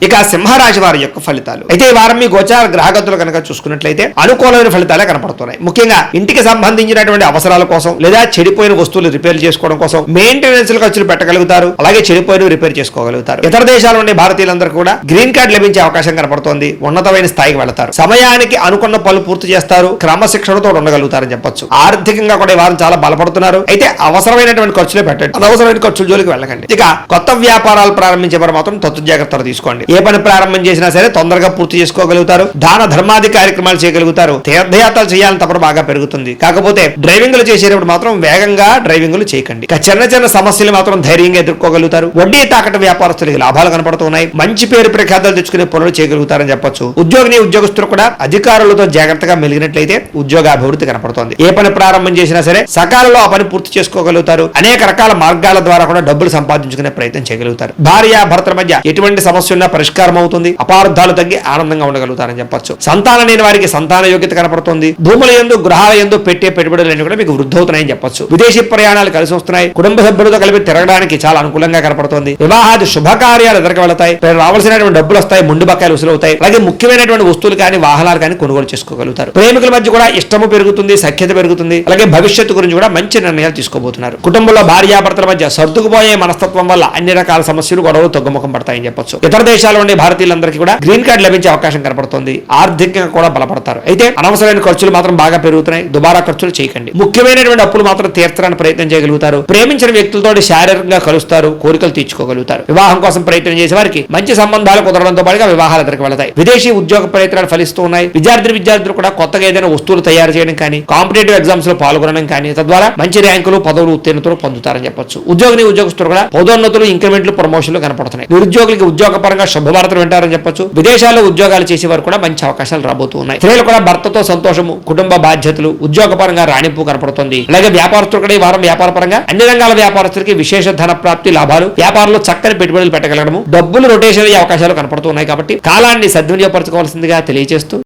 ఇక సింహరాశి వారి యొక్క ఫలితాలు అయితే ఈ వారం మీ గోచార గ్రహగతులు కనుక చూసుకున్నట్లయితే అనుకూలమైన ఫలితాలే కనపడుతున్నాయి. ముఖ్యంగా ఇంటికి సంబంధించినటువంటి అవసరాల కోసం లేదా చెడిపోయిన వస్తువులు రిపేర్ చేసుకోవడం కోసం మెయింటెనెన్స్ ఖర్చులు పెట్టగలుగుతారు. అలాగే చెడిపోయిన రిపేర్ చేసుకోగలుగుతారు. ఇతర దేశాల నుండి భారతీయులందరూ కూడా గ్రీన్ కార్డ్ లభించే అవకాశం కనపడుతోంది. ఉన్నతమైన స్థాయికి వెళతారు. సమయానికి అనుకున్న పనులు పూర్తి చేస్తారు. క్రమశిక్షణతో ఉండగలుగుతారని చెప్పొచ్చు. ఆర్థికంగా కూడా ఈ వారం చాలా బలపడుతున్నారు. అయితే అవసరమైనటువంటి ఖర్చులే పెట్టండి. అనవసరమైన ఖర్చుల జోలికి వెళ్ళకండి. ఇక కొత్త వ్యాపారాలు ప్రారంభించే వారు మాత్రం తత్తు జాగ్రత్తలు తీసుకోండి. ఏ పని ప్రారంభం చేసినా సరే తొందరగా పూర్తి చేసుకోగలుగుతారు. దాన ధర్మాది కార్యక్రమాలు చేయగలుగుతారు. తీర్థయాత్రలు చేయాలని తప్పడం బాగా పెరుగుతుంది. కాకపోతే డ్రైవింగ్లు చేసేటప్పుడు మాత్రం వేగంగా డ్రైవింగ్లు చేయకండి. ఇక చిన్న చిన్న సమస్యలు మాత్రం ధైర్యంగా ఎదుర్కోగలుగుతారు. వడ్డీ తాకట్టు వ్యాపారస్తులకి లాభాలు కనపడుతున్నాయి. మంచి పేరు ప్రఖ్యాతలు తెచ్చుకునే పనులు చేయగలుగుతారని చెప్పొచ్చు. ఉద్యోగస్తులు కూడా అధికారులతో జాగ్రత్తగా మెలిగినట్లయితే ఉద్యోగ అభివృద్ధి కనపడుతోంది. ఏ పని ప్రారంభం చేసినా సరే సకాలంలో ఆ పని పూర్తి చేసుకోగలుగుతారు. అనేక రకాల మార్గాల ద్వారా కూడా డబ్బులు సంపాదించుకునే ప్రయత్నం చేయగలుగుతారు. భార్య భర్తల మధ్య ఎటువంటి సమస్య ఉన్నా పరిష్కారం అవుతుంది. అపార్థాలు తగ్గి ఆనందంగా ఉండగలుగుతారని చెప్పొచ్చు. సంతానం లేని వారికి సంతాన యోగ్యత కనపడుతుంది. భూముల యందు గృహాల యందు పెట్టే పెట్టుబడులన్నీ కూడా మీకు వృద్ధి అవుతున్నాయని చెప్పొచ్చు. విదేశీ ప్రయాణాలు కలిసి వస్తున్నాయి. కుటుంబ సభ్యులతో కలిపి తిరగడానికి చాలా అనుకూలంగా కనపడుతుంది. వివాహాది శుభకార్యాలు ఎదురుకు వెళతాయి. రావాల్సినటువంటి డబ్బులు వస్తాయి. ముందు బకాయిలు వసూలవుతాయి. అలాగే ముఖ్యమైనటువంటి వస్తువులు కానీ వాహనాలు కానీ కొనుగోలు చేసుకోగలుగుతారు. ప్రేమికుల మధ్య కూడా ఇష్టము పెరుగుతుంది. సఖ్యత పెరుగుతుంది. అలాగే భవిష్యత్తు గురించి కూడా మంచి నిర్ణయాలు తీసుకోబోతున్నారు. కుటుంబంలో భార్యాభర్తల మధ్య సర్దుకుపోయే మనస్తత్వం వల్ల అన్ని రకాల సమస్యలు గొడవలు తగ్గుముఖం పడతాయని చెప్పొచ్చు. ఇతర దేశాల నుండి భారతీయులందరికీ కూడా గ్రీన్ కార్డ్ లభించే అవకాశం కనపడుతుంది. ఆర్థికంగా కూడా బలపడతారు. అయితే అనవసరమైన ఖర్చులు మాత్రం బాగా పెరుగుతున్నాయి. దుబారా ఖర్చులు చేయకండి. ముఖ్యమైనటువంటి అప్పులు మాత్రం తీర్చడానికి ప్రయత్నం చేయగలుగుతారు. ప్రేమించిన వ్యక్తులతో శారీరకంగా కలుస్తారు. కోరికలు తీర్చుకోగలుగుతారు. వివాహం కోసం ప్రయత్నం చేసే వారికి మంచి సంబంధాలు కుదరడంతో పాటుగా వివాహాలు ఎదురుకు వెళతాయి. విదేశీ ఉద్యోగ ప్రయత్నాలు ఫలిస్తూ ఉన్నాయి. విద్యార్థులు కూడా కొత్తగా ఏదైనా వస్తువులు తయారు చేయడం కానీ కాంపిటేటివ్ ఎగ్జామ్స్ లో పాల్గొనడం కానీ తద్వారా మంచి ర్యాంకులు పదవులు ఉత్తీర్ణతలు పొందుతారని చెప్పొచ్చు. ఉద్యోగస్తులు కూడా పదోన్నతులు ఇంక్రిమెంట్లు ప్రమోషన్లు కనపడుతున్నాయి. నిరుద్యోగులకి ఉద్యోగపరంగా శుభవార్తలు వింటారని చెప్పొచ్చు. విదేశాల్లో ఉద్యోగాలు చేసే వారు కూడా మంచి అవకాశాలు రాబోతున్నాయి. స్త్రీలు కూడా భర్తతో సంతోషము, కుటుంబ బాధ్యతలు, ఉద్యోగపరంగా రాణింపు కనపడుతుంది. అలాగే వ్యాపారస్తులు కూడా ఈ వారం వ్యాపార పరంగా అన్ని రంగాల వ్యాపారస్తులకి విశేష ధన ప్రాప్తి, లాభాలు, వ్యాపారంలో చక్కని పెట్టుబడులు పెట్టగలగడము, డబ్బులు రొటేషన్ అయ్యే అవకాశాలు కనపడుతున్నాయి. కాబట్టి కాలాన్ని సద్వినియోగపరచుకోవాల్సిందిగా తెలియజేస్తూ